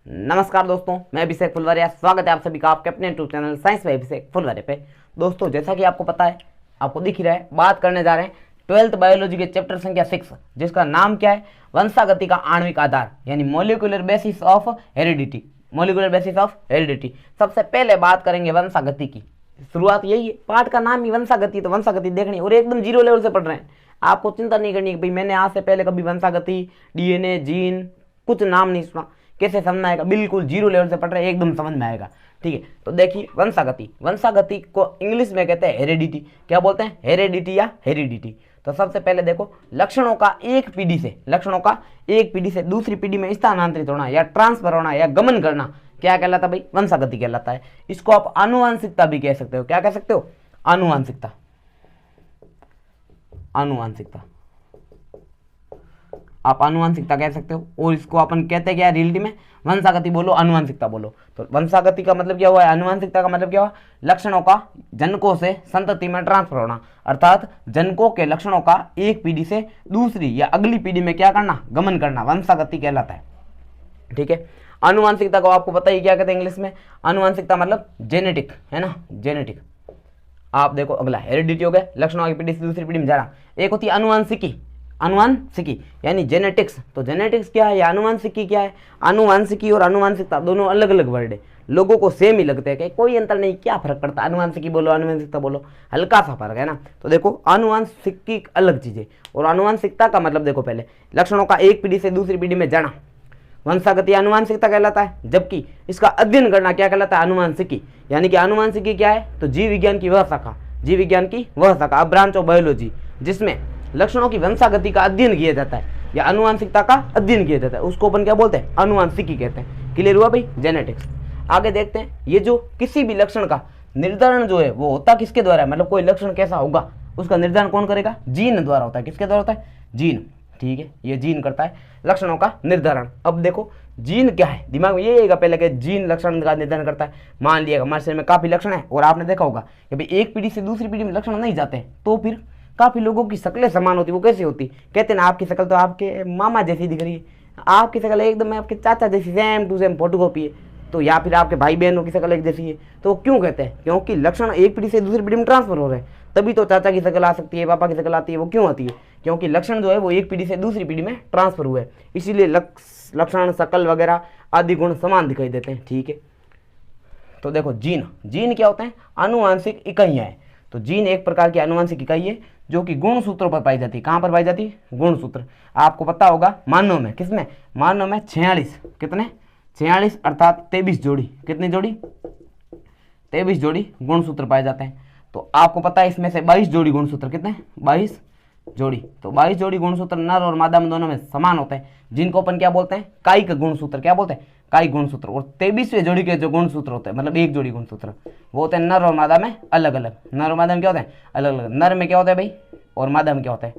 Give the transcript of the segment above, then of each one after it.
नमस्कार दोस्तों, मैं अभिषेक फुलवारिया। स्वागत है आप सभी का आपके अपने यूट्यूब चैनल साइंस बाय अभिषेक फुलवारिया पे। दोस्तों, जैसा कि आपको पता है, आपको दिख ही रहा है, बात करने जा रहे हैं 12th बायोलॉजी के चैप्टर संख्या 6, जिसका नाम क्या है? वंशागति का आणविक आधार, यानी molecular basis of heredity. Molecular basis of heredity. सबसे पहले बात करेंगे वंशागति की। शुरुआत यही है, पाठ का नाम ही वंशागति, तो वंशागति देखनी है और एकदम जीरो लेवल से पढ़ रहे हैं। आपको चिंता नहीं करनी कि भाई मैंने आज से पहले कभी वंशागति, डीएनए, जीन कुछ नाम नहीं सुना, कैसे समझना आएगा? बिल्कुल जीरो लेवल से पढ़ रहे हैं, एकदम समझ में आएगा। ठीक है, तो देखिए वंशागति। वंशागति को इंग्लिश में कहते हैं हेरिडिटी। क्या बोलते हैं? हेरिडिटी या हेरिडिटी। तो सबसे पहले देखो, लक्षणों का एक पीढ़ी से दूसरी पीढ़ी में स्थानांतरित होना या ट्रांसफर होना या गमन करना क्या कहलाता है भाई? वंशागति कहलाता है। इसको आप आनुवांशिकता भी कह सकते हो। क्या कह सकते हो? आनुवांशिकता। आप आनुवांशिकता कह सकते हो। और इसको अपन कहते हैं क्या रियलिटी में? वंशागति बोलो, आनुवांशिकता बोलो। तो वंशागति का मतलब क्या हुआ? आनुवांशिकता का मतलब क्या हुआ? लक्षणों का जनकों से संतति में ट्रांसफर होना, अर्थात जनकों के लक्षणों का एक पीढ़ी से दूसरी या अगली पीढ़ी में क्या करना? गमन करना, वंशागति कहलाता है। ठीक है, आनुवांशिकता को आपको पता ही क्या कहते हैं इंग्लिश में? आनुवांशिकता मतलब जेनेटिक, है ना, जेनेटिक। आप देखो, अगला हेरिडिटी हो गया, लक्षणों की पीढ़ी से दूसरी पीढ़ी में जाना। एक होती है अनुवांशिकी यानी जेनेटिक्स। तो जेनेटिक्स क्या है या अनुवांशिकी क्या है? अनुवांशिकी और अनुवांशिकता दोनों अलग अलग वर्ड है, लोगों को सेम ही लगते हैं कि कोई अंतर नहीं, क्या फर्क पड़ता है? अनुवांशिकी बोलो, अनुवांशिकता बोलो, हल्का सा फर्क है ना। तो देखो, अनुवांशिकी अलग चीज है और अनुवांशिकता का मतलब देखो, पहले लक्षणों का एक पीढ़ी से दूसरी पीढ़ी में जाना, वंशागति अनुवांशिकता कहलाता है। जबकि इसका अध्ययन करना क्या कहलाता है? अनुवांशिकी। यानी कि अनुवांशिकी क्या है? तो जीव विज्ञान की वह शाखा, अब ब्रांच ऑफ बायोलॉजी, जिसमें लक्षणों की वंशागति का अध्ययन किया जाता है या अनुवांशिकता का अध्ययन किया जाता है, उसको अपन क्या बोलते हैं? अनुवांशिकी कहते हैं। क्लियर हुआ भाई? जेनेटिक्स। आगे देखते हैं, ये जो किसी भी लक्षण का निर्धारण जो है वो होता किसके द्वारा है? मतलब कोई लक्षण कैसा होगा उसका निर्धारण कौन करेगा? जीन द्वारा होता है। किसके द्वारा होता है? जीन। ठीक है, ये जीन करता है लक्षणों का निर्धारण। अब देखो, जीन क्या है? दिमाग में ये आएगा पहले कि जीन लक्षण का निर्धारण करता है। मान लिया हमारे शरीर में काफी लक्षण है और आपने देखा होगा कि भाई एक पीढ़ी से दूसरी पीढ़ी में लक्षण नहीं जाते, तो फिर काफी लोगों की शक्लें समान होती। वो कैसी होती? कहते हैं ना, आपकी शक्ल तो आपके मामा जैसी दिख रही है, आपकी शक्ल एकदम आपके चाचा जैसी, सेम टू सेम फोटोकॉपी है। तो या फिर आपके भाई बहनों की शक्ल एक जैसी है। तो क्यों कहते हैं? क्योंकि लक्षण एक पीढ़ी से दूसरी पीढ़ी में ट्रांसफर हो रहे हैं, तभी तो चाचा की शक्ल आ सकती है, पापा की शक्ल आती है। वो क्यों आती है? क्योंकि लक्षण जो है वो एक पीढ़ी से दूसरी पीढ़ी में ट्रांसफर हुए, इसीलिए लक्षण, शक्ल वगैरह आदि गुण समान दिखाई देते हैं। ठीक है, तो देखो, जीन क्या होते हैं? आनुवांशिक इकाइयां हैं। तो जीन एक प्रकार की आनुवांशिक इकाई है जो कि गुणसूत्रों पर पाई जाती है। कहां पर पाई जाती है? गुणसूत्र। आपको पता होगा मानव में, किसमें? मानव में 46, कितने? 46 अर्थात 23 जोड़ी। कितनी जोड़ी? 23 जोड़ी गुणसूत्र पाए जाते हैं। तो आपको पता है इसमें से 22 जोड़ी गुणसूत्र, कितने? 22 जोड़ी। तो 22 जोड़ी गुणसूत्र नर और मादा में दोनों में समान होते हैं, जिनको अपन क्या बोलते हैं? कायिक गुणसूत्र। क्या बोलते हैं? कायिक गुणसूत्र। और 23वें जोड़ी के जो गुणसूत्र होते हैं, मतलब एक जोड़ी गुणसूत्र, वो होते हैं नर और मादा में अलग अलग। नर और मादा में क्या होते हैं? अलग अलग। नर में क्या होता है भाई और मादा में क्या होता है?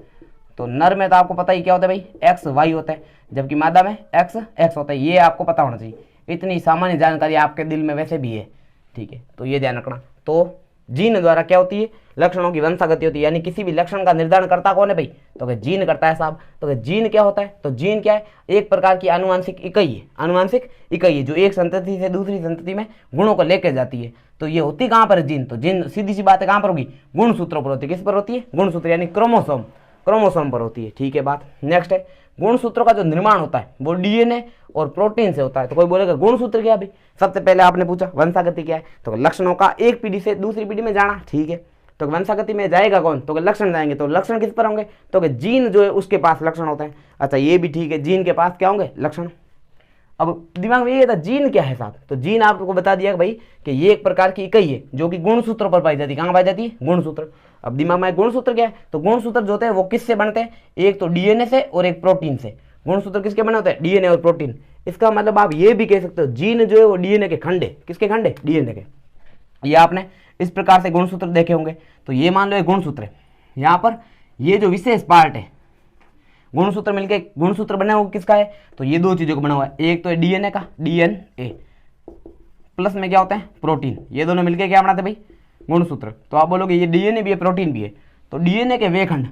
तो नर में तो आपको पता ही क्या होता है भाई, एक्स वाई होता है, जबकि मादा में एक्स एक्स होता है। ये आपको पता होना चाहिए, इतनी सामान्य जानकारी आपके दिल में वैसे भी है। ठीक है, तो ये ध्यान रखना। तो जीन द्वारा क्या होती है? लक्षणों की वंशागति होती है। यानी किसी भी लक्षण का निर्धारण करता कौन है भाई? तो जीन करता है साहब। तो जीन क्या होता है? तो जीन क्या है? एक प्रकार की आनुवांशिक इकाई है। आनुवांशिक इकाई है जो एक संतति से दूसरी संतति में गुणों को लेकर जाती है। तो ये होती कहां पर है? जीन। तो जीन सीधी सी बात है, कहां पर होगी? गुणसूत्रों पर होती है। किस पर होती है? गुणसूत्र, यानी क्रोमोसोम पर होती है। ठीक है बात। नेक्स्ट है, गुणसूत्रों का जो निर्माण होता है वो डीएनए और प्रोटीन से होता है। तो कोई बोलेगा गुणसूत्र क्या भाई? सबसे पहले आपने पूछा वंशागति क्या है, तो लक्षणों का एक पीढ़ी से दूसरी पीढ़ी में जाना। ठीक है, तो वंशागति में जाएगा कौन? तो लक्षण जाएंगे। तो लक्षण किस पर होंगे? तो जीन जो है उसके पास लक्षण होते हैं। अच्छा, ये भी ठीक है, जीन के पास क्या होंगे? लक्षण। अब दिमाग में ये था जीन क्या है साहब? तो जीन आपको बता दिया भाई कि ये एक प्रकार की इकाई है जो कि गुणसूत्रों पर पाई जाती है। कहां पाई जाती है? गुणसूत्र। अब दिमाग में गुणसूत्र क्या है? तो गुणसूत्र जो होते हैं वो किससे बनते हैं? एक तो डीएनए से और एक प्रोटीन से। गुणसूत्र किसके बने होते हैं? डीएनए और प्रोटीन। इसका मतलब आप ये भी कह सकते हो जीन जो है वो डीएनए के खंड है। किसके खंड है? डीएनए के। ये आपने इस प्रकार से गुणसूत्र देखे होंगे। तो ये मान लो ये गुणसूत्र है, यहाँ पर ये जो विशेष पार्ट है, गुणसूत्र मिलके गुणसूत्र बने हुए किसका है? तो ये दो चीजों का बना हुआ है। एक तो है डीएनए का, डीएनए प्लस में क्या होता है? प्रोटीन। ये दोनों मिलके क्या बनाते हैं भाई? गुणसूत्र। तो आप बोलोगे ये डीएनए भी है, प्रोटीन भी है। तो डीएनए के वे खंड,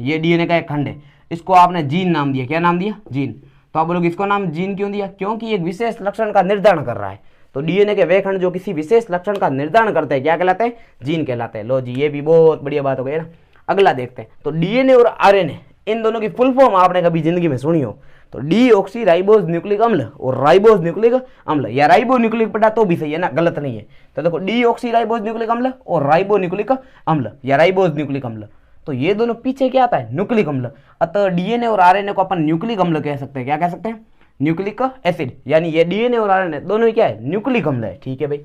ये डीएनए का एक खंड है, इसको आपने जीन नाम दिया। क्या नाम दिया? जीन। तो आप बोलोगे इसको नाम जीन क्यों दिया, क्योंकि एक विशेष लक्षण का निर्धारण कर रहा है। तो डीएनए के वे खंड जो किसी विशेष लक्षण का निर्धारण करते हैं क्या कहलाते हैं, जीन कहलाते हैं। लो जी, ये भी बहुत बढ़िया बात हो गई ना। अगला देखते हैं, तो डीएनए और आरएनए इन दोनों की फुल फॉर्म आपने कभी जिंदगी में सुनी हो तो डीऑक्सी राइबोज न्यूक्लिक अम्ल और राइबोज न्यूक्लिक अम्ल, या राइबो न्यूक्लिक पटा तो भी सही है ना, गलत नहीं है। तो देखो डीऑक्सी राइबोज न्यूक्लिक अम्ल और राइबो न्यूक्लिक अम्ल या राइबोज न्यूक्लिक अम्ल, तो ये दोनों पीछे क्या आता है, न्यूक्लिक अम्ल। अतः डीएनए और आरएनए को अपन न्यूक्लिक अम्ल कह सकते हैं। क्या कह सकते हैं, न्यूक्लिक एसिड, यानी ये डीएनए और आरएनए दोनों ही क्या है, न्यूक्लिक अम्ल है। ठीक है भाई,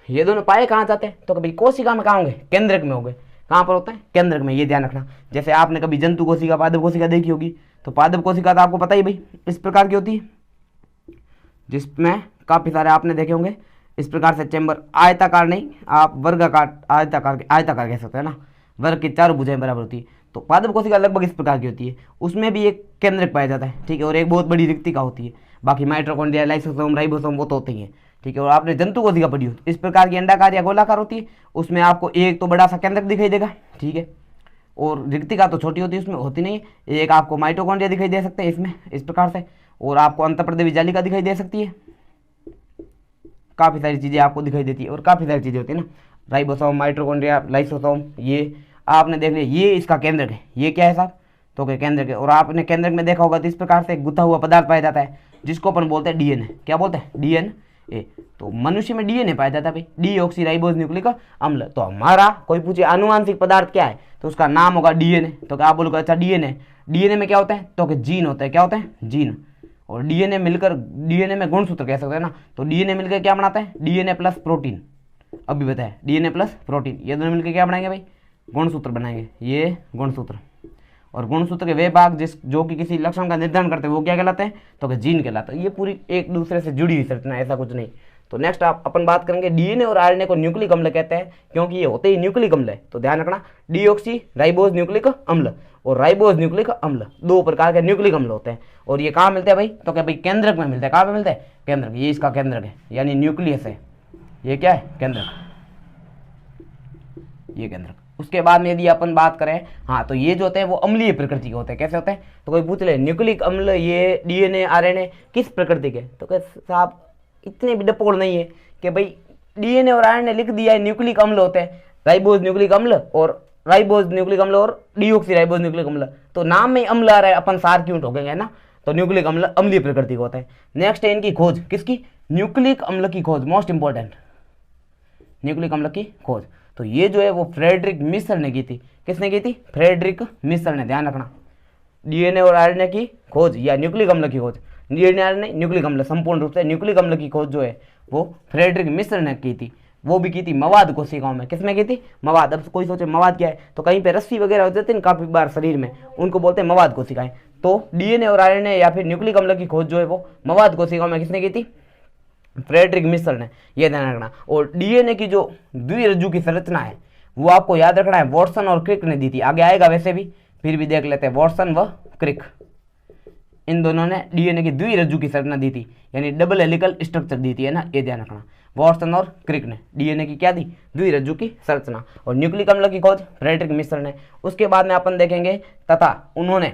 ये दोनों पाए कहाँ जाते हैं, तो कभी कोशिका में कहाँ होंगे, केंद्रक में होंगे। कहाँ पर होता है, केंद्रक में, ये ध्यान रखना। जैसे आपने कभी जंतु कोशिका पादप कोशिका देखी होगी, तो पादप कोशिका तो आपको पता ही भाई इस प्रकार की होती है, जिसमें काफी सारे आपने देखे होंगे इस प्रकार से चैम्बर, आयताकार नहीं, आप वर्गाकार, आयताकार कह सकते हैं ना, वर्ग की चारों भुजाएं बराबर होती है। तो पादप कोशिका लगभग इस प्रकार की होती है, उसमें भी एक केंद्रक पाया जाता है। ठीक है, और एक बहुत बड़ी रिक्तिका होती है। बाकी माइटोकॉन्ड्रिया, लाइसोसोम, राइबोसोम वो तो होते ही हैं। ठीक है, और आपने जंतु कोशिका पढ़ी हो इस प्रकार की अंडाकार या गोलाकार होती है, उसमें आपको एक तो बड़ा सा केंद्रक दिखाई देगा। ठीक है, और रिक्तिका तो छोटी होती है, उसमें होती नहीं है। एक आपको माइटोकॉन्ड्रिया दिखाई दे सकते हैं इसमें इस प्रकार से, और आपको अंतःप्रदेवी जालिका दिखाई दे सकती है। काफ़ी सारी चीज़ें आपको दिखाई देती है और काफ़ी सारी चीज़ें होती है ना, राइबोसोम, माइटोकॉन्ड्रिया, लाइसोसोम, ये आपने देख लिया, ये इसका केंद्रक है। ये क्या है साहब, तो क्या केंद्रक है। और आपने केंद्रक में देखा होगा तो इस प्रकार से गुथा हुआ पदार्थ पाया जाता है, जिसको अपन बोलते हैं डीएनए। क्या बोलते हैं, डीएनए। तो मनुष्य में डीएनए पाया जाता है भाई, डीऑक्सी राइबोज न्यूक्लिक अम्ल। तो हमारा कोई पूछे आनुवांशिक पदार्थ क्या है, तो उसका नाम होगा डीएनए। तो क्या आप बोलोगे, अच्छा डीएनए, डीएनए में क्या होता है, तो जीन होता है। क्या होता है, जीन। और डीएनए मिलकर, डीएनए में गुणसूत्र कह सकते हैं ना, तो डीएनए मिलकर क्या बनाता है, डीएनए प्लस प्रोटीन। अभी बताया, डीएनए प्लस प्रोटीन, ये दोनों मिलकर क्या बनाएंगे भाई, गुणसूत्र बनाएंगे। ये गुणसूत्र, और गुणसूत्र के वे भाग जो कि किसी लक्षण का निर्धारण करते हैं वो क्या कहलाते हैं, तो जीन कहलाता है। ये पूरी एक दूसरे से जुड़ी हुई संरचना, ऐसा कुछ नहीं। तो नेक्स्ट अपन बात करेंगे, डीएनए और आरएनए को न्यूक्लिक अम्ल कहते हैं, क्योंकि ये होते ही न्यूक्लिक अम्ल है। तो ध्यान रखना, डीऑक्सी राइबोज न्यूक्लिक अम्ल और राइबोज न्यूक्लिक अम्ल दो प्रकार के न्यूक्लिक अम्ल होते हैं। और ये कहाँ मिलते हैं भाई, तो क्या भाई केंद्रक में मिलते हैं। कहाँ पे मिलते हैं, केंद्रक। ये इसका केंद्रक है, यानी न्यूक्लियस है। ये क्या है, केंद्रक, ये केंद्रक। उसके बाद में यदि अपन बात करें, हाँ, तो ये जो होते हैं वो अम्लीय प्रकृति के होते हैं। कैसे होते हैं, तो कोई पूछ ले न्यूक्लिक अम्ल ये डीएनए आरएनए किस प्रकृति के, तो क्या साहब इतने भी डपोड़ नहीं है कि भाई डीएनए और आरएनए लिख दिया है न्यूक्लिक अम्ल होते हैं, राइबोज न्यूक्लिक अम्ल और राइबोज न्यूक्लिक अम्ल और डीऑक्सी राइबोज न्यूक्लिक अम्ल, तो नाम में अम्ल आ रहा है, अपन सार क्यों ठोकेंगे ना। तो न्यूक्लिक अम्ल अम्लीय प्रकृति का होता है। नेक्स्ट है इनकी खोज, किसकी, न्यूक्लिक अम्ल की खोज, मोस्ट इंपॉर्टेंट, न्यूक्लिक अम्ल की खोज। तो ये जो है वो फ्रेडरिक मिश्र ने की थी। किसने की थी, फ्रेडरिक मिश्र ने। ध्यान रखना, डीएनए और आरएनए की खोज या न्यूक्लिक अम्ल की खोज, डीएनए आरएनए न्यूक्लिक अम्ल, संपूर्ण रूप से न्यूक्लिक अम्ल की खोज जो है वो फ्रेडरिक मिश्र ने की थी। वो भी की थी मवाद कोशिकाओं में। किसमें की थी, मवाद। अब कोई सोचे मवाद क्या है, तो कहीं पे रस्सी वगैरह हो जाती है काफी बार शरीर में, उनको बोलते हैं मवाद कोशिकाएं। तो डीएनए और आरएनए या फिर न्यूक्लिक अम्ल की खोज जो है वो मवाद कोशिकाओं में किसने की थी, फ्रेडरिक मिश्र ने। यह ध्यान रखना। और डीएनए की जो द्विरज्जु की संरचना है वो आपको याद रखना है, वॉटसन और क्रिक ने दी थी। आगे आएगा वैसे भी, फिर भी देख लेते हैं, वॉटसन व क्रिक, इन दोनों ने डीएनए की द्विरज्जु की संरचना दी थी, यानी डबल हेलिकल स्ट्रक्चर दी थी, है ना। ये ध्यान रखना, वॉटसन और क्रिक ने डीएनए की क्या दी, द्विरज्जु की संरचना। और न्यूक्लिक अम्ल की खोज फ्रेडरिक मिश्र ने। उसके बाद में अपन देखेंगे, तथा उन्होंने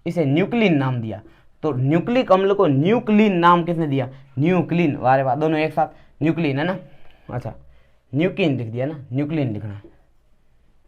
इसे न्यूक्लिन नाम दिया। तो न्यूक्लिक अम्ल को न्यूक्लिन नाम किसने दिया, न्यूक्लिन। वारे वाह, दोनों एक साथ, न्यूक्लिन है ना। अच्छा, न्यूक्लिन लिख दिया ना, न्यूक्लिन लिखना है।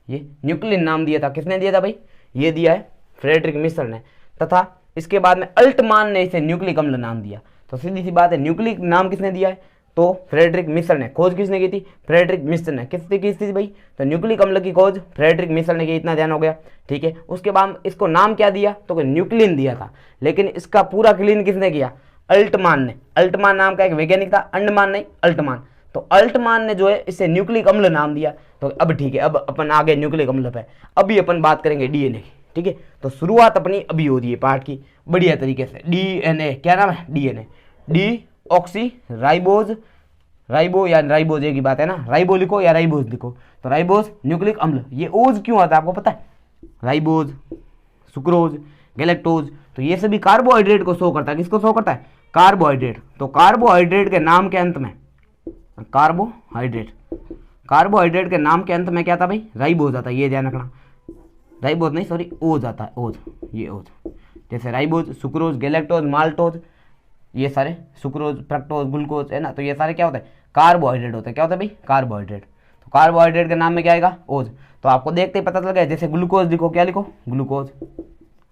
ये न्यूक्लिन नाम दिया था, किसने दिया था भाई, ये दिया है फ्रेडरिक मिश्र ने। तथा इसके बाद में अल्टमान ने इसे न्यूक्लिक अम्ल नाम दिया। तो सीधी सी बात है, न्यूक्लिक नाम किसने दिया है, तो फ्रेडरिक मिश्र ने। खोज किसने की थी, फ्रेडरिक मिश्र ने। किसने की थी भाई, तो न्यूक्लिक अम्ल की खोज फ्रेडरिक मिश्र ने की। इतना ध्यान हो गया, ठीक है। उसके बाद इसको नाम क्या दिया, तो न्यूक्लिन दिया था, लेकिन इसका पूरा क्लीन किसने किया, अल्टमान ने। अल्टमान नाम का एक वैज्ञानिक था, अंडमान नहीं, अल्टमान। तो अल्टमान ने जो है इसे न्यूक्लिक अम्ल नाम दिया। तो अब ठीक है, अब अपन आगे न्यूक्लिक अम्ल पे अभी अपन बात करेंगे डीएनए की, ठीक है। तो शुरुआत अपनी अभी हो रही है पार्ट की बढ़िया तरीके से। डीएनए क्या नाम है, डीएनए, डीऑक्सी राइबोज, राइबो या राइबोज एक ही बात है ना, राइबो लिखो या राइबोज लिखो। तो राइबोज न्यूक्लिक अम्ल, ये ओज क्यों आता है आपको पता है, राइबोज, सुक्रोज, गैलेक्टोज, तो ये सभी कार्बोहाइड्रेट को शो करता है। किसको शो करता है, कार्बोहाइड्रेट। तो कार्बोहाइड्रेट के नाम के अंत में, कार्बोहाइड्रेट के नाम के अंत में क्या था भाई, राइबोज आता है। ये ध्यान रखना, राइबोज नहीं, सॉरी, ओज आता है, ओज, ये ओज, जैसे राइबोज, सुक्रोज, गैलेक्टोज, माल्टोज, ये सारे सुक्रोज, फ्रक्टोज, ग्लूकोज है ना, तो ये सारे क्या होते हैं, कार्बोहाइड्रेट होते हैं। क्या होता है भाई, कार्बोहाइड्रेट। तो कार्बोहाइड्रेट के नाम में क्या आएगा, ओज। तो आपको देखते ही पता चल गया, जैसे ग्लूकोज लिखो, क्या लिखो, ग्लूकोज,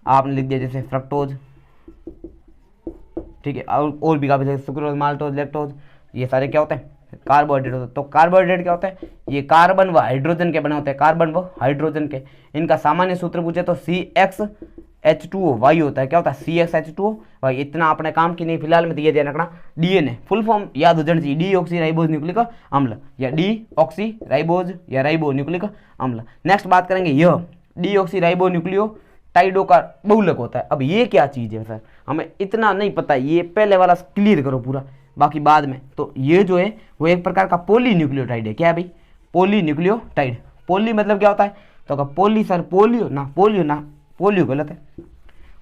आपने लिख दिया जैसे फ्रक्टोज, ठीक है, और भी काफी, सुक्रोज, माल्टोज, लैक्टोज, ये सारे क्या होते हैं, कार्बोहाइड्रेट होते हैं। तो कार्बोहाइड्रेट क्या होता है, ये कार्बन व हाइड्रोजन के बने होते हैं, कार्बन व हाइड्रोजन के। इनका सामान्य सूत्र पूछे तो CXH2O वाई होता है। क्या होता है, CXH2O वाई। इतना अपने काम की नहीं फिलहाल में, तो ये ध्यान रखना, डीएनए फुल फॉर्म याद हो जानी चाहिए, डीऑक्सी राइबोज न्यूक्लिक अम्ल, या डीऑक्सी राइबोज या राइबो न्यूक्लिक अम्ल। नेक्स्ट बात करेंगे, यह डीऑक्सी राइबो न्यूक्लियोटाइडो का बहुलक होता है। अब ये क्या चीज़ है सर, हमें इतना नहीं पता, ये पहले वाला क्लियर करो पूरा, बाकी बाद में। तो ये जो है वो एक प्रकार का पॉलीन्यूक्लियोटाइड है। क्या है भाई, पॉलीन्यूक्लियोटाइड। पोली मतलब क्या होता है, तो पोली सर, पोलियो ना, पोलियो गलत है।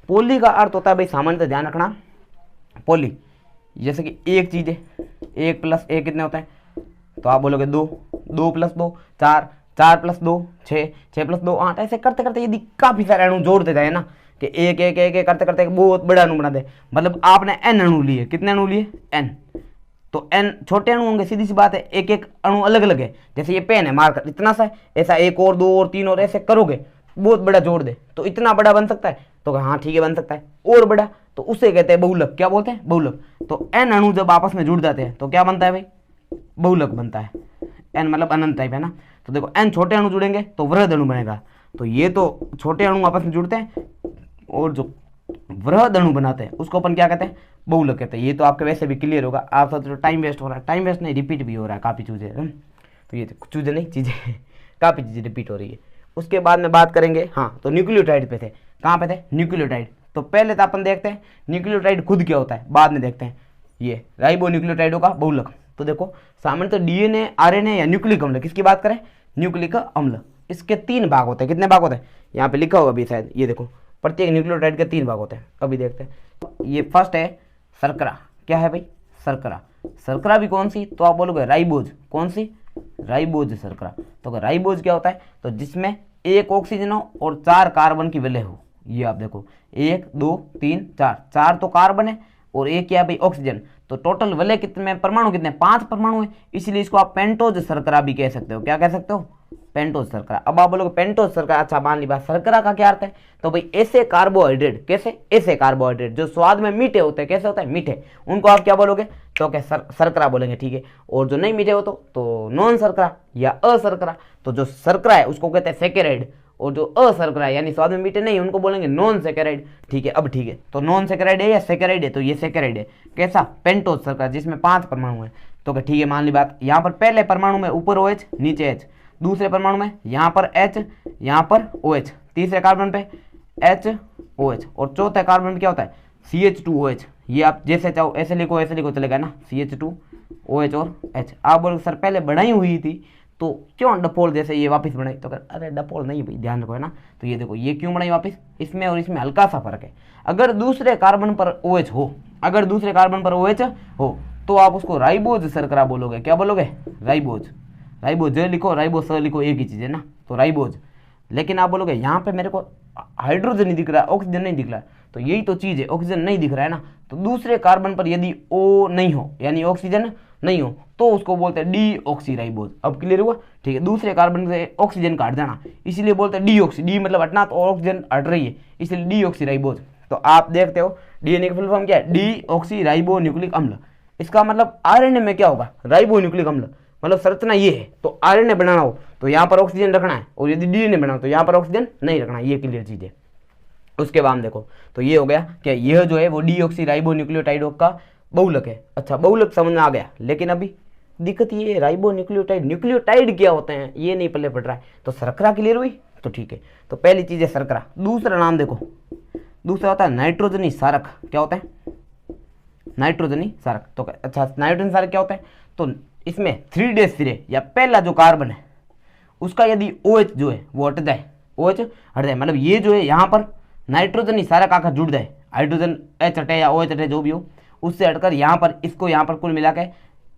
पोली का अर्थ होता है भाई, सामान्यतः ध्यान रखना, पोली जैसे कि एक चीज है, 1 + 1 कितने होते हैं, तो आप बोलोगे 2, 2 + 2 4, 4 + 2 6, 6 + 2 8, ऐसे करते करते यदि काफी सारे अणु जोड़ते जाए ना, कि एक एक एक एक करते करते एक बहुत बड़ा अणु बना दे। मतलब आपने n अणु लिए, कितने अणु लिए, n, तो n छोटे अणु होंगे, सीधी सी बात है, एक एक अणु अलग अलग है। जैसे ये पेन है, मार्कर इतना सा है, ऐसा 1 और 2 और 3 और ऐसे करोगे, बहुत बड़ा जोड़ दे तो इतना बड़ा बन सकता है, तो हाँ ठीक है बन सकता है, और बड़ा, तो उसे कहते हैं बहुलक। क्या बोलते हैं, बहुलक। तो n अणु जब आपस में जुड़ जाते हैं तो क्या बनता है भाई, बहुलक बनता है। n मतलब अनंत टाइप है ना। तो देखो n छोटे अणु जुड़ेंगे तो वृहद अणु बनेगा। तो ये तो छोटे अणु आपस में जुड़ते हैं, और जो वृहद अणु बनाते हैं उसको अपन क्या कहते हैं, बहुलक कहते हैं। ये तो आपके वैसे भी क्लियर होगा। आप सोच रहे हो टाइम वेस्ट हो रहा है, टाइम वेस्ट नहीं, रिपीट भी हो रहा है काफ़ी चीज़ें। तो ये चीज़ें नहीं, चीज़ें काफ़ी चीज़ें रिपीट हो रही है। उसके बाद में बात करेंगे, हाँ तो न्यूक्लियोटाइड पे थे, कहाँ पे थे, न्यूक्लियोटाइड। तो पहले तो अपन देखते हैं न्यूक्लियोटाइड खुद क्या होता है, बाद में देखते हैं। ये राइबो न्यूक्लियोटाइडों का बहुलक। तो देखो सामान्य तो डीएनए, आरएनए या न्यूक्लिक अम्ल, किसकी बात करें, न्यूक्लिक अम्ल, इसके 3 भाग होते हैं। कितने भाग होते हैं, यहाँ पे लिखा होगा अभी शायद, ये देखो प्रत्येक न्यूक्लियोटाइड के 3 भाग होते हैं। अभी देखते हैं। ये फर्स्ट है शर्करा। क्या है भाई, शर्करा। शर्करा भी कौन सी, तो आप बोलोगे राइबोज। कौन सी, राइबोज शर्करा। तो अगर राइबोज क्या होता है, तो जिसमें 1 ऑक्सीजन हो और 4 कार्बन की विलय हो। ये आप देखो 1 2 3 4, 4 तो कार्बन है और 1 क्या है भाई, ऑक्सीजन। तो टोटल विलय कितने परमाणु, कितने, 5 परमाणु है, इसलिए इसको आप पेंटोज शर्करा भी कह सकते हो। क्या कह सकते हो, पेंटोज शर्करा। अब आप बोलोगे पेंटोज शर्करा, अच्छा मान ली बात, शर्करा का क्या अर्थ है, तो भाई ऐसे कार्बोहाइड्रेट, कैसे, ऐसे कार्बोहाइड्रेट जो स्वाद में मीठे होते हैं, कैसे होते हैं, मीठे, उनको आप क्या बोलोगे, तो क्या शर्करा बोलेंगे, ठीक है। और जो नहीं मीठे हो तो नॉन शर्करा या अशर्करा। तो जो शर्करा है उसको कहते हैं सेकेराइड, और जो अशर्करा है यानी स्वाद में मीठे नहीं, उनको बोलेंगे नॉन सेकेराइड, ठीक है। अब ठीक है, तो नॉन सेकेराइड है या सेकेराइड है, तो ये सेकेराइड है। कैसा, पेंटोज शर्करा, जिसमें 5 परमाणु है। तो क्या ठीक है, मान ली बात, यहाँ पर पहले परमाणु में ऊपर OH नीचे H, दूसरे परमाणु में यहाँ पर H यहाँ पर OH, तीसरे कार्बन पे HOH, और चौथे कार्बन पे क्या होता है, CH2OH। ये आप जैसे चाहो ऐसे लिखो, ऐसे लिखो चलेगा ना, CH2OH और H। आप बोलो सर पहले बढ़ाई हुई थी तो क्यों डपोल जैसे ये वापस बढ़ाई, तो अरे डपोल नहीं भाई, ध्यान रखो है ना। तो ये देखो ये क्यों बढ़ाई वापस, इसमें और इसमें हल्का सा फर्क है। अगर दूसरे कार्बन पर OH हो, अगर दूसरे कार्बन पर OH हो तो आप उसको राइबोज शर्करा बोलोगे। क्या बोलोगे, राइबोज। राइबोज लिखो, राइबो स लिखो, एक ही चीज़ है ना, तो राइबोज। लेकिन आप बोलोगे यहाँ पे मेरे को हाइड्रोजन नहीं दिख रहा है, ऑक्सीजन नहीं दिख रहा है, तो यही तो चीज़ है, ऑक्सीजन नहीं दिख रहा है ना। तो दूसरे कार्बन पर यदि O नहीं हो यानी ऑक्सीजन नहीं हो तो उसको बोलते हैं डीऑक्सी राइबोज। अब क्लियर हुआ, ठीक है। दूसरे कार्बन से ऑक्सीजन का हट जाना, इसीलिए बोलते हैं डीऑक्सी, डी मतलब हटना, तो ऑक्सीजन हट रही है, इसलिए डीऑक्सी राइबोज। तो आप देखते हो डीएनए की फुल फॉर्म क्या है, डीऑक्सी राइबो न्यूक्लिक अम्ल। इसका मतलब आरएनए में क्या होगा, राइबो न्यूक्लिक अम्ल, मतलब संरचना ये है। तो आरएनए बनाना हो तो यहाँ पर ऑक्सीजन रखना है, और यदि डीएनए बनाना हो तो यहाँ पर ऑक्सीजन नहीं रखना है, ये क्लियर चीज़ है। उसके बाद देखो, तो ये हो गया कि यह जो है वो डीऑक्सी राइबो न्यूक्लियोटाइडों का बहुलक है। अच्छा बहुलक समझ में आ गया, लेकिन अभी दिक्कत ये है, राइबो न्यूक्लियोटाइड, न्यूक्लियोटाइड क्या होते हैं ये नहीं पल्ले पड़ रहा है। तो शर्करा क्लियर हुई, तो ठीक है। तो पहली चीज़ है शर्करा। दूसरा नाम देखो, दूसरा होता है नाइट्रोजनी सारक। क्या होता है, नाइट्रोजनी सारक। तो अच्छा नाइट्रोजन सारक क्या होता है, तो इसमें 3 सिरे या पहला जो कार्बन है उसका यदि OH जो है वो हट जाए, OH हट जाए, मतलब ये जो है यहाँ पर नाइट्रोजनी सारक आकर जुड़ जाए, हाइड्रोजन H हटे या OH हटे जो भी हो, उससे हटकर यहाँ पर इसको यहाँ पर कुल मिला के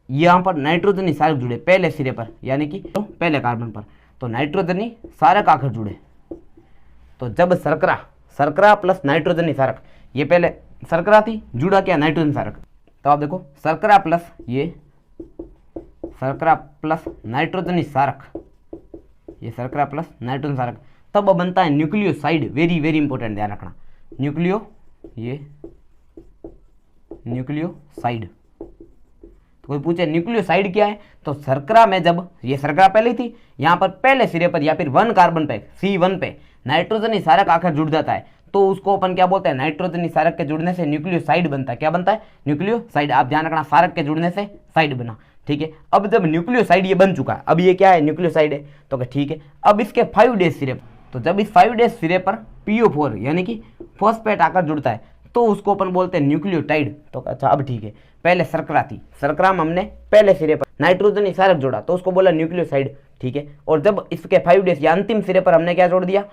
यहाँ पर नाइट्रोजनी सारक जुड़े पहले सिरे पर, यानी कि तो पहले कार्बन पर, तो नाइट्रोजनी सारक आकर जुड़े। तो जब शर्करा शर्करा प्लस नाइट्रोजन निसारक, ये पहले शर्करा थी, जुड़ा क्या नाइट्रोजन निसारक। तो आप देखो शर्करा प्लस ये शर्करा प्लस नाइट्रोजन निसारक, ये शर्करा प्लस नाइट्रोजन निसारक, तब बनता है न्यूक्लियोसाइड। वेरी वेरी इंपॉर्टेंट, ध्यान रखना, न्यूक्लियोसाइड। तो कोई पूछे न्यूक्लियोसाइड क्या है, तो शर्करा में जब ये शर्करा पहले थी, यहाँ पर पहले सिरे पर या फिर 1 कार्बन पे C1 पे नाइट्रोजन निसारक आकर जुड़ जाता है, तो उसको अपन क्या बोलते हैं, नाइट्रोजन निसारक के जुड़ने से न्यूक्लियोसाइड बनता है। क्या बनता है, न्यूक्लियोसाइड। आप ध्यान रखना, सारक के जुड़ने से साइड बना, ठीक है। अब जब न्यूक्लियोसाइड ये बन चुका है, अब ये क्या है, न्यूक्लियोसाइड है, तो ठीक है। अब इसके 5 डेज सिरे पर, तो जब इस 5 डेज सिरे पर PO4 यानी कि फॉस्फेट आकर जुड़ता है, तो उसको अपन बोलते हैं न्यूक्लियोटाइड। तो अच्छा अब ठीक है, पहले शर्करा थी, शर्करा में हमने पहले सिरे पर नाइट्रोजन निसारक जोड़ा, तो उसको बोला न्यूक्लियोसाइड, ठीक है। और जब इसके 5 डेज या अंतिम सिरे पर हमने क्या जोड़ दिया,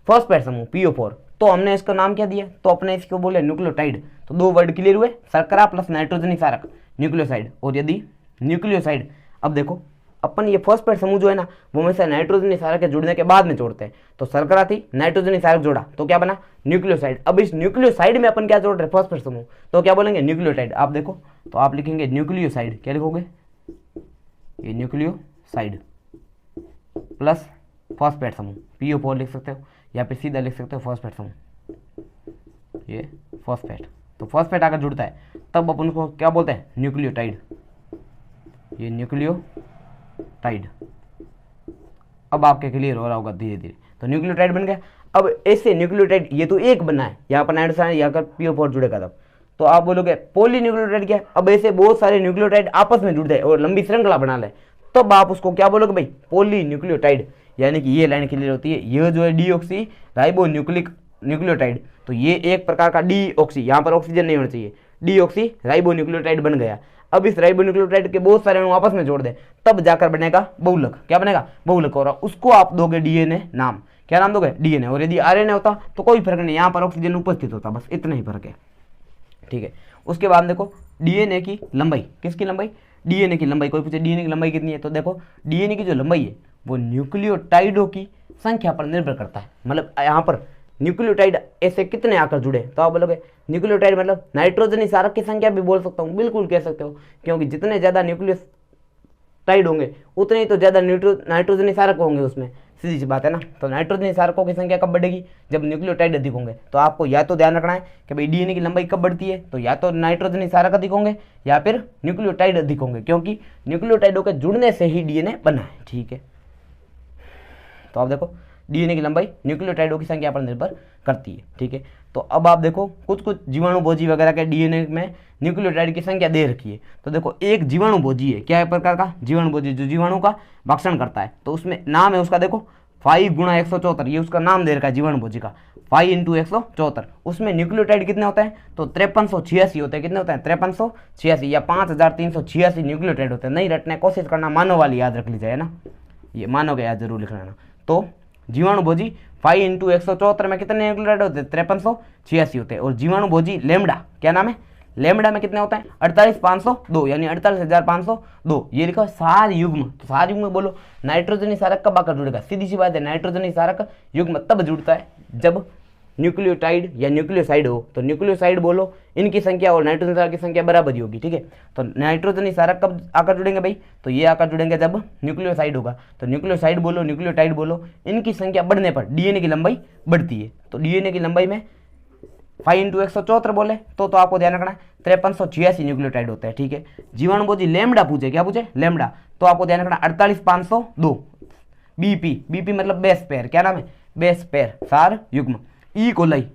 फॉस्फेट समूह PO4, तो हमने इसका नाम क्या दिया, तो अपने इसको बोले न्यूक्लियोटाइड। तो 2 वर्ड क्लियर हुए, शर्करा प्लस नाइट्रोजन निसारक, न्यूक्लियोसाइड। और यदि न्यूक्लियोसाइड, अब देखो अपन ये फॉस्फेट समूह जो है ना, वो हमेशा नाइट्रोजन निसारक के जुड़ने के बाद में जोड़ते हैं। तो शर्करा थी, नाइट्रोजन निसारक जोड़ा, तो क्या बना, न्यूक्लियोसाइड। अब इस न्यूक्लियोसाइड में अपन क्या जोड़ रहे हैं, फॉस्फेट समूह, तो क्या बोलेंगे, न्यूक्लियोटाइड। आप देखो, तो आप लिखेंगे न्यूक्लियोसाइड, क्या लिखोगे, ये न्यूक्लियोसाइड प्लस फॉस्फेट समूह PO4 लिख सकते हो, या फिर सीधा लिख सकते हो फॉस्फेट समूह, ये फॉस्फेट। तो फॉस्फेट आकर जुड़ता है, तब अपन को क्या बोलते हैं, न्यूक्लियोटाइड, ये न्यूक्लियोटाइड। अब आपके क्लियर हो रहा होगा धीरे धीरे। तो न्यूक्लियोटाइड बन गया। अब ऐसे न्यूक्लियोटाइड, ये तो एक बना है, यहाँ पर नाइट्रोजन, यहाँ पर PO4 जुड़ेगा तब, तो आप बोलोगे पॉलीन्यूक्लियोटाइड क्या है। अब ऐसे बहुत सारे न्यूक्लियोटाइड आपस में जुड़ जाए और लंबी श्रृंखला बना ले, तब आप उसको क्या बोलोगे भाई, पॉलीन्यूक्लियोटाइड। यानी कि ये लाइन क्लियर होती है, ये जो है डीऑक्सी राइबो न्यूक्लियोटाइड, तो ये एक प्रकार का डीऑक्सी, यहाँ पर ऑक्सीजन नहीं होना चाहिए, डीऑक्सी राइबो न्यूक्लियोटाइड बन गया। अब इस राइबो न्यूक्लियोटाइड के बहुत सारे अणु आपस में जोड़ दें, तब जाकर बनेगा बहुलक। क्या बनेगा, बहुलक। और उसको आप दोगे DNA नाम, क्या नाम दोगे, DNA। और यदि RNA होता तो कोई फर्क नहीं, यहाँ पर ऑक्सीजन उपस्थित होता, बस इतना ही फर्क है, ठीक है। उसके बाद देखो DNA की लंबाई, किसकी लंबाई, DNA की लंबाई। कोई पूछे DNA की लंबाई कितनी है, तो देखो DNA की जो लंबाई है वो न्यूक्लियोटाइडों की संख्या पर निर्भर करता है। मतलब यहाँ पर न्यूक्लियोटाइड ऐसे कितने आकर जुड़े, तो आप बोलोगे न्यूक्लियोटाइड मतलब नाइट्रोजन निसारक की संख्या भी बोल सकता हूँ, बिल्कुल कह सकते हो, क्योंकि जितने ज़्यादा न्यूक्लियोटाइड होंगे उतने ही तो ज़्यादा नाइट्रोजन निसारक होंगे उसमें, सीधी सी बात है ना। तो नाइट्रोजन निसारकों की संख्या कब बढ़ेगी, जब न्यूक्लियोटाइड अधिक होंगे। तो आपको या तो ध्यान रखना है कि भाई DNA की लंबाई कब बढ़ती है, तो या तो नाइट्रोजन निसारक अधिक होंगे या फिर न्यूक्लियोटाइड अधिक होंगे, क्योंकि न्यूक्लियोटाइडों के जुड़ने से ही DNA बना है, ठीक है। तो आप देखो DNA की लंबाई न्यूक्लियोटाइडों की संख्या पर निर्भर करती है, ठीक है। तो अब आप देखो कुछ जीवाणुभोजी वगैरह के DNA में न्यूक्लियोटाइड की संख्या दे रखी है। तो देखो एक जीवाणुभोजी है, क्या है प्रकार का जीवाणुभोजी, जो जीवाणु का भक्षण करता है, तो उसमें नाम है उसका, देखो 5 × 174, ये उसका नाम दे रखा है जीवाणुभोजी का, 5 × 174। उसमें न्यूक्लियोटाइड कितने होते हैं, तो 5386 होते हैं। कितने होते हैं, 5386 या 5386 न्यूक्लियोटाइड होते हैं। नहीं रटने कोशिश करना, मानव वाली याद रख लीजिए ना, ये मानव के याद जरूर लिख लेना। तो जीवाणुभोजी 5 × 174 में कितने न्यूक्लियोटाइड होते हैं, 5386 होते हैं। और जीवाणुभोजी लेमड़ा, क्या नाम है, लेमड़ा में कितने होते हैं, 48502, यानी 48502। ये लिखो सार युग्म। तो सार युग्म बोलो नाइट्रोजन निसारक कब आकर जुड़ेगा, सीधी सी बात है, नाइट्रोजन निसारक युग्म तब जुड़ता है जब न्यूक्लियोटाइड या न्यूक्लियोसाइड हो। तो न्यूक्लियोसाइड बोलो इनकी संख्या और नाइट्रोजन निसारक की संख्या बराबर ही होगी, ठीक है। तो नाइट्रोजन निसारक कब आकर जुड़ेंगे भाई, तो ये आकर जुड़ेंगे जब न्यूक्लियोसाइड होगा। तो न्यूक्लियोसाइड बोलो, न्यूक्लियोटाइड बोलो, इनकी संख्या बढ़ने पर DNA की लंबाई बढ़ती है। तो DNA की लंबाई में 5 × 174 बोले तो आपको ध्यान रखना है 5386 न्यूक्लियोटाइड होते हैं, ठीक है। जीवाणुभोजी लेमड़ा पूछे, क्या पूछे, लेमड़ा, तो आपको ध्यान रखना 48502। BP मतलब बेस पेयर, क्या नाम है, बेस पेयर सार युग्म। ई कोलाई,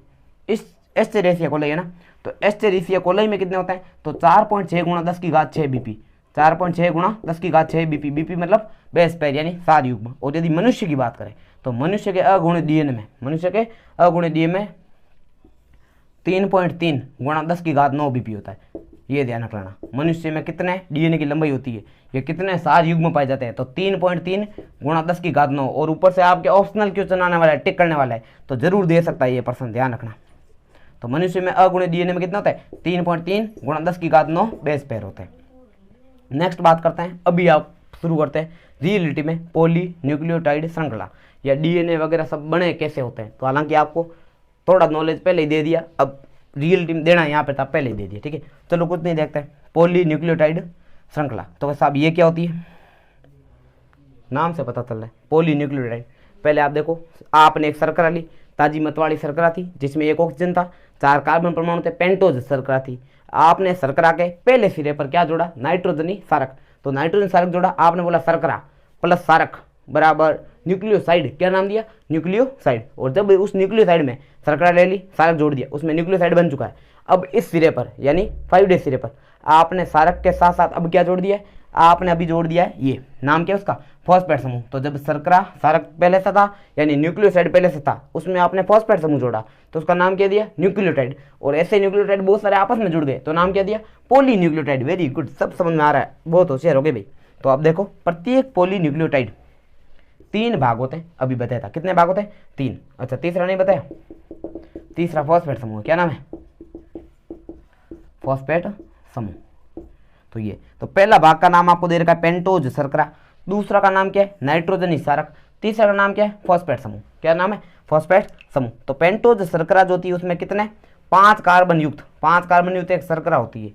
इस एस्टेरेसिया कोलाई है ना, तो एस्टेरेसिया कोलाई में कितने होते हैं, तो 4.6 × 10⁶ BP, 4.6 × 10⁶ BP। BP मतलब बेस पेयर यानी सार युग्म। और यदि मनुष्य की बात करें तो मनुष्य के अगुणित DNA में, मनुष्य के अगुणित DNA में 3.3 × 10⁹ BP होता है। ये ध्यान रखना, मनुष्य में कितने DNA की लंबाई होती है, ये कितने सार युग्म पाए जाते हैं, तो 3.3 × 10⁹। और ऊपर से आपके ऑप्शनल क्वेश्चन आने वाला है, टिक करने वाला है, तो जरूर दे सकता है ये प्रश्न, ध्यान रखना। तो मनुष्य में अगुणित DNA में कितना होता है, 3.3 × 10⁹ बेस पेयर होते हैं। नेक्स्ट बात करते हैं, अभी आप शुरू करते हैं रियलिटी में पॉली न्यूक्लियोटाइड श्रृंखला या DNA वगैरह सब बने कैसे होते हैं। तो हालांकि आपको थोड़ा नॉलेज पहले ही दे दिया, अब रियल टीम देना यहाँ पे था पहले ही दे दिया, ठीक है। चलो कुछ नहीं देखते हैं, पॉली न्यूक्लियोटाइड श्रृंखला। तो साहब ये क्या होती है, नाम से पता चल रहा है पॉली न्यूक्लियोटाइड। पहले आप देखो, आपने एक शर्करा ली, ताजी मत वाली शर्करा थी जिसमें एक ऑक्सीजन था, 4 कार्बन परमाणु थे, पेंटोज शर्करा थी। आपने शर्करा के पहले सिरे पर क्या जोड़ा, नाइट्रोजनी सारक। तो नाइट्रोजन सारक जोड़ा, आपने बोला शर्करा प्लस सारक बराबर न्यूक्लियोसाइड, क्या नाम दिया, न्यूक्लियोसाइड। और जब उस न्यूक्लियोसाइड में शर्करा ले ली, सारक जोड़ दिया, उसमें न्यूक्लियोसाइड बन चुका है। अब इस सिरे पर यानी 5D सिरे पर आपने सारक के साथ साथ अब क्या जोड़ दिया है, आपने अभी जोड़ दिया है ये नाम क्या है उसका, फॉस्फेट समूह। तो जब शर्करा सारक पहले से था यानी न्यूक्लियोसाइड पहले से था, उसमें आपने फॉस्फेट समूह जोड़ा तो उसका नाम क्या दिया, न्यूक्लियोटाइड। और ऐसे न्यूक्लियोटाइड बहुत सारे आपस में जुड़ गए तो नाम क्या दिया, पॉली न्यूक्लियोटाइड। वेरी गुड, सब समझ में आ रहा है, बहुत होशियार हो गए भाई। तो आप देखो, प्रत्येक पॉली न्यूक्लियोटाइड 3 भाग होते हैं, अभी बताया था कितने भाग होते हैं, 3। अच्छा तीसरा नहीं बताया, तीसरा फॉस्फेट समूह, क्या नाम है, फॉस्फेट समूह। तो ये तो पहला भाग का नाम आपको दे रखा है पेंटोज शर्करा, दूसरा का नाम क्या है, नाइट्रोजनी सारक, तीसरा का नाम क्या है, फॉस्फेट समूह। क्या नाम है, फॉस्फेट समूह। तो पेंटोज शर्करा जो होती है उसमें कितने, 5 कार्बन युक्त, 5 कार्बन युक्त एक शर्करा होती है।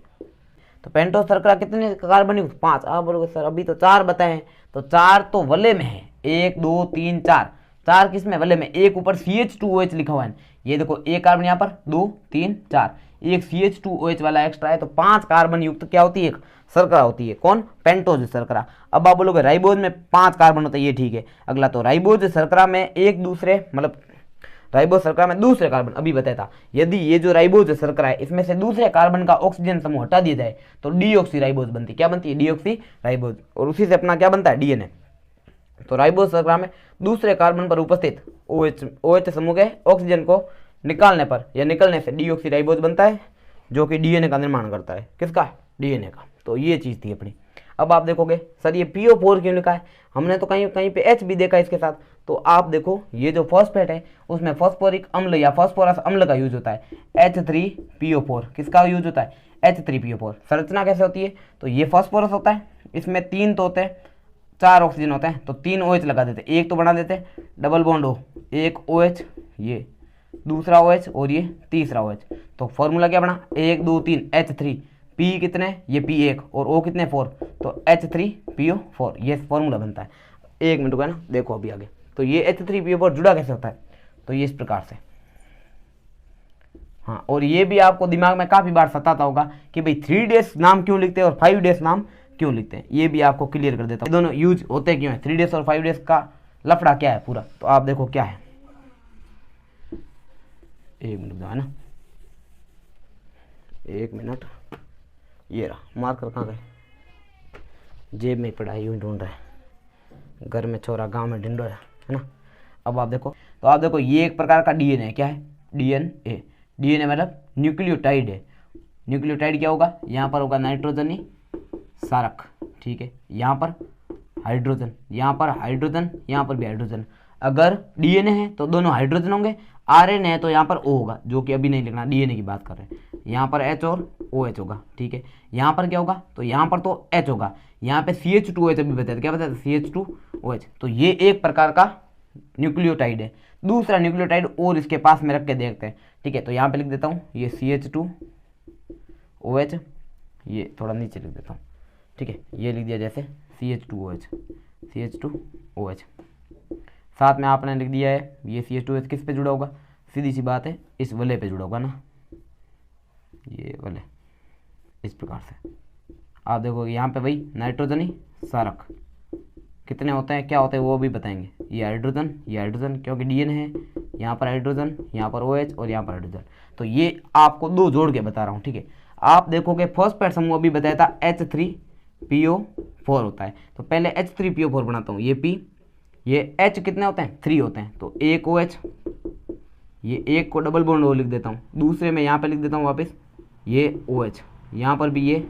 तो पेंटोज शर्करा कितने कार्बन युक्त, 5। आप बोलोगे सर अभी तो 4 बताए हैं, तो 4 तो वले में है, 1 2 3 4, 4 किस में, वले में। एक ऊपर CH2OH लिखा हुआ है, ये देखो एक कार्बन यहाँ पर, 2 3 4, एक CH2OH वाला एक्स्ट्रा है, तो 5 कार्बन युक्त क्या होती है, एक शर्करा होती है। कौन, पेंटोज शर्करा। अब आप बोलोगे राइबोज में 5 कार्बन होता है, ये ठीक है। अगला तो राइबोज शर्करा में एक दूसरे, मतलब राइबोज शर्करा में दूसरे कार्बन, अभी बताया था, यदि ये जो राइबोज शर्करा है इसमें से दूसरे कार्बन का ऑक्सीजन समूह हटा दिया जाए तो डीऑक्सी राइबोज बनती है। क्या बनती है, डीऑक्सी राइबोज। और उसी से अपना क्या बनता है, DNA। तो राइबोज शर्करा में दूसरे कार्बन पर उपस्थित OH समूह के ऑक्सीजन को निकालने पर या निकलने से डीऑक्सी राइबोज बनता है, जो कि DNA का निर्माण करता है। किसका, DNA का। तो ये चीज़ थी अपनी। अब आप देखोगे सर ये PO4 क्यों लिखा है, हमने तो कहीं कहीं पे H भी देखा इसके साथ। तो आप देखो ये जो फॉस्फेट है उसमें फॉस्फोरिक अम्ल या फॉस्फोरस अम्ल का यूज होता है, H3PO4। किसका यूज होता है, H3PO4। संरचना कैसे होती है, तो ये फॉस्फोरस होता है, इसमें 3 तो होते हैं, 4 ऑक्सीजन होते हैं, तो 3 OH लगा देते, एक तो बना देते डबल बॉन्ड O, एक OH, ये दूसरा OH और ये तीसरा OH। तो फॉर्मूला क्या बना, 1 2 3 H3, P कितने, ये P1 और O कितने 4, तो H3PO4, ये फॉर्मूला बनता है। 1 मिनट का ना, देखो अभी आगे। तो ये H3PO4 जुड़ा कैसे होता है, तो ये इस प्रकार से। हाँ, और ये भी आपको दिमाग में काफ़ी बार सताता होगा कि भाई 3 नाम क्यों लिखते हैं और 5 नाम क्यों लिखते हैं, ये भी आपको क्लियर कर देता हूँ। दोनों यूज होते क्यों हैं, 3 और 5 का लफड़ा क्या है पूरा, तो आप देखो क्या है। 1 मिनट है ना, 1 मिनट, ये रहा मार्कर, कहाँ गए, जेब में पड़ा है, यूँ ढूंढ रहा है, घर में छोरा गांव में ढिंडोरा है ना। अब आप देखो, तो आप देखो ये एक प्रकार का DNA क्या है, DNA मतलब न्यूक्लियोटाइड है। न्यूक्लियोटाइड क्या होगा, यहाँ पर होगा नाइट्रोजनी सारक, ठीक है, यहाँ पर हाइड्रोजन, यहाँ पर हाइड्रोजन, यहाँ पर भी हाइड्रोजन। अगर DNA है तो दोनों हाइड्रोजन होंगे, RNA है तो यहाँ पर O होगा, जो कि अभी नहीं लिखना, DNA की बात कर रहे हैं। यहाँ पर H और OH होगा, ठीक है। यहाँ पर क्या होगा, तो यहाँ पर तो H होगा, यहाँ पे CH2OH अभी बताया, क्या बताया, CH2OH। तो ये एक प्रकार का न्यूक्लियोटाइड है। दूसरा न्यूक्लियोटाइड और इसके पास में रख के देखते हैं, ठीक है। तो यहाँ पे लिख देता हूँ ये CH2OH, ये थोड़ा नीचे लिख देता हूँ, ठीक है। ये लिख दिया जैसे CH2OH, साथ में आपने लिख दिया है ये CH2OH किस पे जुड़ा होगा, सीधी सी बात है, इस वले पे जुड़ा होगा ना, ये वले, इस प्रकार से। आप देखोगे यहाँ पे भाई नाइट्रोजनी सारक कितने होते हैं, क्या होते हैं वो भी बताएंगे। ये हाइड्रोजन क्योंकि DNA है, यहाँ पर हाइड्रोजन, यहाँ पर OH और यहाँ पर हाइड्रोजन। तो ये आपको 2 जोड़ के बता रहा हूँ, ठीक है। आप देखोगे फॉस्फेट समूह अभी बताया था H3PO4 होता है, तो पहले H3PO4 बनाता हूँ, ये P, ये H कितने होते हैं, 3 होते हैं, तो एक OH, ये एक को डबल बॉन्ड O लिख देता हूँ, दूसरे में यहाँ पे लिख देता हूँ वापस ये OH, यहाँ पर भी ये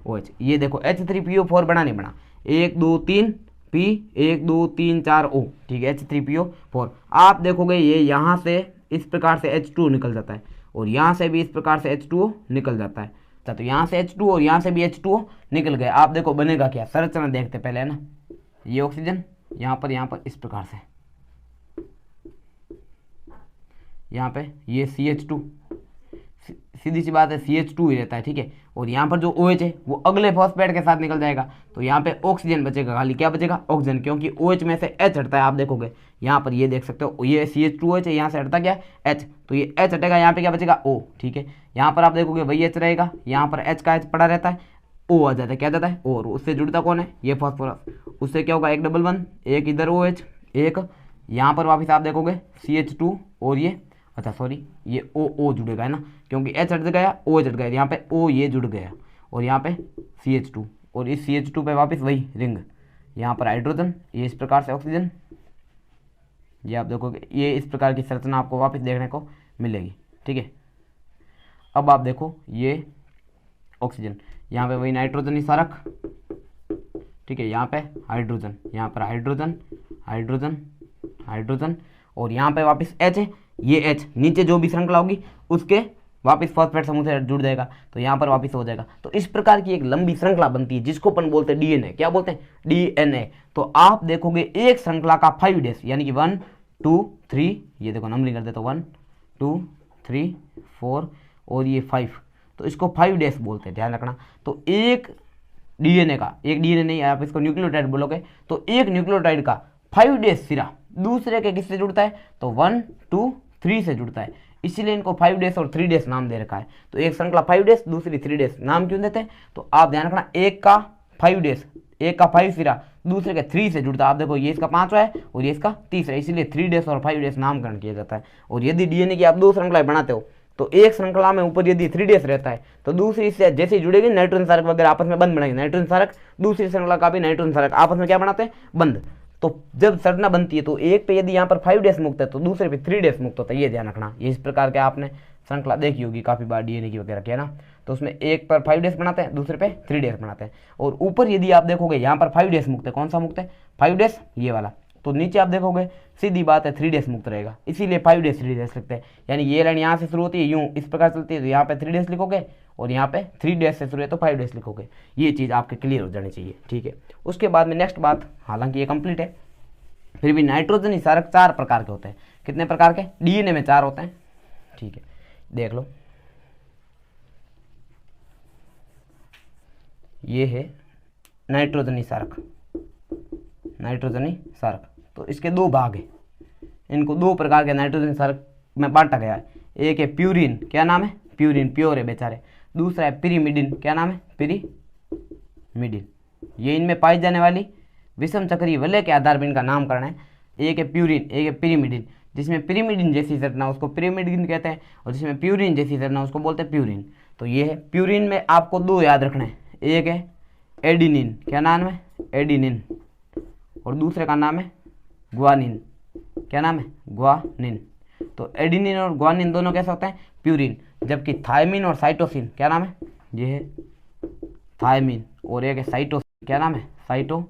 OH। ये देखो H3PO4 बना नहीं बना, 1 2 3 P, 1 2 3 4 O, ठीक है, H3PO4। आप देखोगे ये यहाँ से इस प्रकार से H2O निकल जाता है और यहाँ से भी इस प्रकार से H2O निकल जाता है। तो यहाँ से H2O और यहाँ से भी H2O निकल गए। आप देखो बनेगा क्या, संरचना देखते पहले, है ना। ये ऑक्सीजन यहाँ पर इस प्रकार से, यहाँ पे ये CH2, सीधी सी बात है CH2 ही रहता है, ठीक है। और यहाँ पर जो OH है वो अगले फॉस्फेट के साथ निकल जाएगा, तो यहाँ पे ऑक्सीजन बचेगा, खाली क्या बचेगा, ऑक्सीजन, क्योंकि OH में से H हटता है। आप देखोगे यहाँ पर ये देख सकते हो, ये CH2OH है, यहाँ से हटता क्या H, तो ये H हटेगा, यहाँ पे क्या बचेगा O, ठीक है। यहाँ पर आप देखोगे वही H रहेगा, यहाँ पर H का H पड़ा रहता है, O आ जाता है, क्या जाता है, और उससे जुड़ता कौन है, ये फॉस्फोरस, उससे क्या होगा, एक डबल बंद, एक इधर OH, एक यहाँ पर वापस आप देखोगे CH2 और ये, अच्छा सॉरी, ये O जुड़ेगा, है ना, क्योंकि H हट गया, OH हट गया, यहाँ पे O ये जुड़ गया, और यहाँ पे CH2, और इस CH2 पे वापस वही रिंग, यहाँ पर हाइड्रोजन, ये इस प्रकार से ऑक्सीजन, ये आप देखोगे ये इस प्रकार की संरचना आपको वापस देखने को मिलेगी, ठीक है। अब आप देखो ये ऑक्सीजन, यहाँ पे वही नाइट्रोजन क्षारक, ठीक है, यहाँ पे हाइड्रोजन, यहाँ पर हाइड्रोजन हाइड्रोजन हाइड्रोजन, और यहाँ पे वापस H है, ये H नीचे जो भी श्रृंखला होगी उसके वापस फॉस्फेट समूह से जुड़ जाएगा, तो यहाँ पर वापस हो जाएगा। तो इस प्रकार की एक लंबी श्रृंखला बनती है जिसको अपन बोलते हैं DNA, क्या बोलते हैं, DNA। तो आप देखोगे एक श्रृंखला का 5 डेज, यानी कि 1 2 3, ये देखो नंबरिंग कर देता हूँ, 1 2 3 4 और ये 5, तो इसको 5 डेज बोलते हैं, ध्यान रखना। तो एक DNA का, एक DNA नहीं, आप इसको न्यूक्लियोटाइड बोलोगे, तो एक न्यूक्लियोटाइड का 5 डेज सिरा दूसरे के किससे जुड़ता है, तो 1 2 3 से जुड़ता है, इसीलिए इनको 5 डेज और 3 डेज नाम दे रखा है। तो एक श्रृंखला 5 डेज, दूसरी 3 डेज, नाम क्यों देते हैं, तो आप ध्यान रखना, एक का 5 डेज, एक का 5 सिरा दूसरे के 3 से जुड़ता है। आप देखो ये इसका 5वां है और ये इसका 30 है, इसीलिए 3 डेज और 5 डेज नामकरण किया जाता है। और यदि DNA की आप 2 श्रृंखलाएं बनाते हो, तो एक श्रृंखला में ऊपर यदि 3 डेज रहता है, तो दूसरी से जैसे ही जुड़ेगी नाइट्रोजन क्षारक वगैरह आपस में बंद बनाएंगे, नाइट्रोजन क्षारक, दूसरी श्रृंखला का भी नाइट्रोजन क्षारक आपस में क्या बनाते हैं, बंद। तो जब संरचना बनती है तो एक पे यदि यहाँ पर 5 डेज मुक्त है तो दूसरे पे 3 डेज मुक्त होता है, ये ध्यान रखना। ये इस प्रकार के आपने श्रृंखला देखी होगी काफ़ी बार DNA की वगैरह की, है ना। तो उसमें एक पर 5 डेज बनाते हैं, दूसरे पे 3 डेज बनाते हैं। और ऊपर यदि आप देखोगे यहाँ पर 5 डेज मुक्त है, कौन सा मुक्त है, 5 डेज ये वाला, तो नीचे आप देखोगे सीधी बात है 3 डेज मुक्त रहेगा, इसीलिए 5 डेज 3 डेज लिखते हैं। यानी ये लाइन यहाँ से शुरू होती है, यूँ इस प्रकार चलती है, तो यहाँ पे 3 डेज लिखोगे और यहाँ पे 3 डेज से शुरू है तो 5 डेज लिखोगे। ये चीज़ आपके क्लियर हो जानी चाहिए, ठीक है। उसके बाद में नेक्स्ट बात, हालांकि ये कंप्लीट है, फिर भी नाइट्रोजन क्षारक 4 प्रकार के होते हैं। कितने प्रकार के, DNA में 4 होते हैं, ठीक है, देख लो। ये है नाइट्रोजनी क्षारक, नाइट्रोजनी क्षारक, तो इसके 2 भाग हैं, इनको 2 प्रकार के नाइट्रोजन क्षारक में बांटा गया है। एक है प्यूरिन, क्या नाम है, प्यूरिन, प्योर है बेचारे। दूसरा है पिरीमिडिन, क्या नाम है, पिरीमिडिन। ये इनमें पाई जाने वाली विषम चक्रीय वलय के आधार पर इनका नामकरण है। एक है प्यूरिन, एक है पिरीमिडिन। जिसमें पिरीमिडिन जैसी संरचना उसको पिरीमिडिन कहते हैं, और जिसमें प्यूरिन जैसी संरचना उसको बोलते हैं प्यूरिन। तो ये है प्यूरिन में आपको 2 याद रखना है, एक है एडिनिन, क्या नाम है, एडिनिन, और दूसरे का नाम है ग्वानिन, क्या नाम है, ग्वानिन। तो एडिनिन और ग्वानिन दोनों कैसे होते हैं, प्यूरिन। जबकि थायमिन और साइटोसिन, क्या नाम है, ये है थायमिन, और एक है साइटोसिन, क्या नाम है, साइटो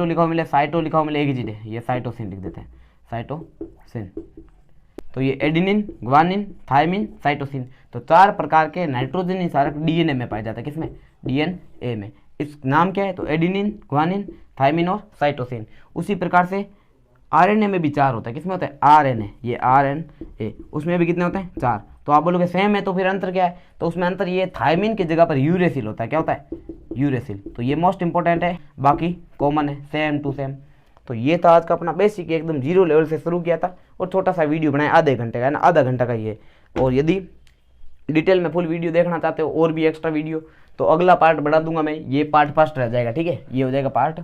लिखा हुआ मिले, साइटो लिखा हुआ मिले, एक ही चीज़ है, ये साइटोसिन लिख देते हैं, साइटोसिन। तो ये एडिनिन, ग्वानिन, थायमिन, साइटोसिन, तो 4 प्रकार के नाइट्रोजन क्षारक DNA में पाए जाते हैं। किसमें, DNA में। इस नाम क्या है, तो एडिनिन, ग्वानिन, थायमिन और साइटोसिन। उसी प्रकार से RNA में भी 4 होता है। किसमें होता है, RNA, ये RNA, उसमें भी कितने होते हैं, 4। तो आप बोलोगे सेम है, तो फिर अंतर क्या है, तो उसमें अंतर ये, थायमिन की जगह पर यूरेसिल होता है, क्या होता है, यूरेसिल। तो ये मोस्ट इंपॉर्टेंट है, बाकी कॉमन है, सेम टू सेम। तो ये था आज का अपना बेसिक, एकदम 0 लेवल से शुरू किया था, और छोटा सा वीडियो बनाया आधे घंटे का, है ना, आधा घंटा का ये। और यदि डिटेल में फुल वीडियो देखना चाहते हो और भी एक्स्ट्रा वीडियो, तो अगला पार्ट बढ़ा दूंगा मैं, ये पार्ट फर्स्ट रह जाएगा, ठीक है, ये हो जाएगा पार्ट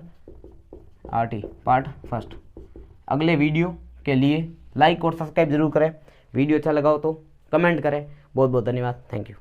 फर्स्ट। अगले वीडियो के लिए लाइक और सब्सक्राइब जरूर करें, वीडियो अच्छा लगा हो तो कमेंट करें। बहुत बहुत धन्यवाद, थैंक यू।